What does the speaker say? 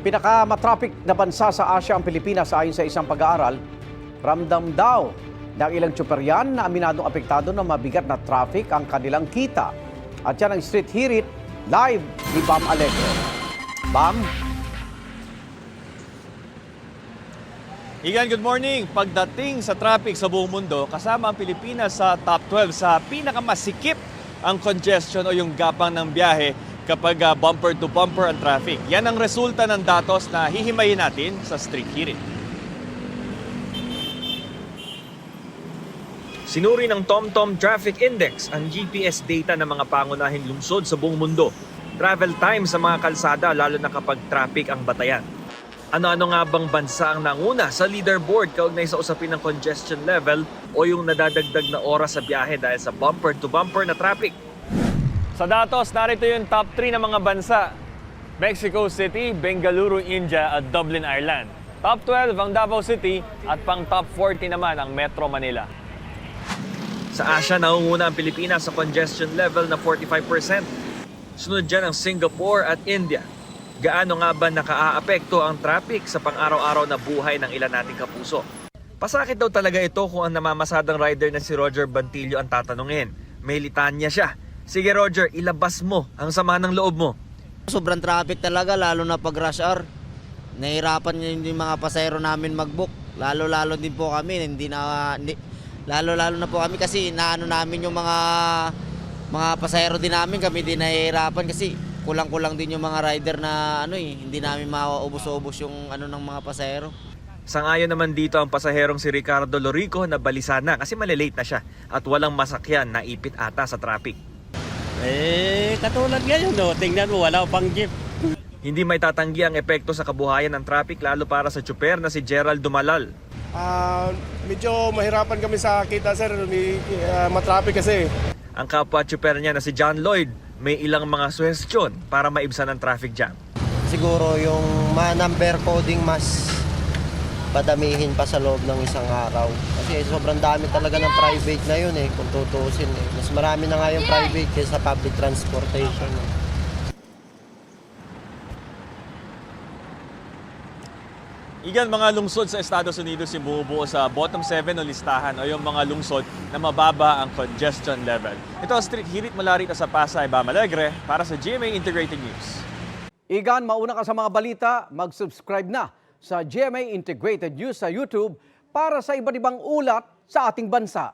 Pinakamatraffic na bansa sa Asia ang Pilipinas ayon sa isang pag-aaral. Ramdam daw ng ilang tsuperyan na aminadong apektado ng mabigat na traffic ang kanilang kita. At yan ang Street Hirit live ni Bam Alegre. Bam? Igan, good morning. Pagdating sa traffic sa buong mundo, kasama ang Pilipinas sa top 12 sa pinakamasikip ang congestion o yung gapang ng biyahe kapag bumper to bumper ang traffic. Yan ang resulta ng datos na hihimayin natin sa Street Hirit. Sinuri ng TomTom Traffic Index ang GPS data ng mga pangunahing lungsod sa buong mundo. Travel time sa mga kalsada lalo na kapag traffic ang batayan. Ano-ano nga bang bansa ang nanguna sa leaderboard kaugnay sa usapin ng congestion level o yung nadadagdag na oras sa biyahe dahil sa bumper-to-bumper na traffic? Sa datos, narito yung top 3 ng mga bansa. Mexico City, Bengaluru, India at Dublin, Ireland. Top 12 ang Davao City at pang top 40 naman ang Metro Manila. Sa Asia, nangunguna ang Pilipinas sa congestion level na 45%. Sunod dyan ang Singapore at India. Gaano nga ba nakaaapekto ang traffic sa pang-araw-araw na buhay ng ilan nating kapuso? Pasakit daw talaga ito kung ang namamasadang rider na si Roger Bantillo ang tatanungin. May litanya siya. Sige Roger, ilabas mo ang sama ng loob mo. Sobrang traffic talaga lalo na pag rush hour. Nahirapan yung mga pasahero namin mag-book. Lalo-lalo din po kami, lalo-lalo na po kami kasi naano namin yung mga pasahero din namin, kami din nahihirapan kasi kulang-kulang din yung mga rider na hindi namin maubos-ubos yung ng mga pasahero. Sangayon naman dito ang pasaherong si Ricardo Lorico na balisa na kasi malilate na siya at walang masakyan na ipit ata sa traffic. Katulad ngayon, no? Tingnan mo, wala pang jeep. Hindi may tatanggi ang epekto sa kabuhayan ng traffic lalo para sa tsuper na si Gerald Dumalal. Medyo mahirapan kami sa kita sir, matraffic kasi. Ang kapwa tsuper niya na si John Lloyd may ilang mga suhestyon para maibsan ang traffic jam. Siguro yung number coding mas padamihin pa sa loob ng isang araw. Kasi sobrang dami talaga ng private na yun kung tutuusin. Mas marami na nga yung private kaysa public transportation. Igan, mga lungsod sa Estados Unidos yung bumubuo sa bottom 7 o listahan o yung mga lungsod na mababa ang congestion level. Ito ang Street Hirit mula rito sa Pasay, Bam Alegre para sa GMA Integrated News. Igan, mauna ka sa mga balita, mag-subscribe na sa GMA Integrated News sa YouTube para sa iba't ibang ulat sa ating bansa.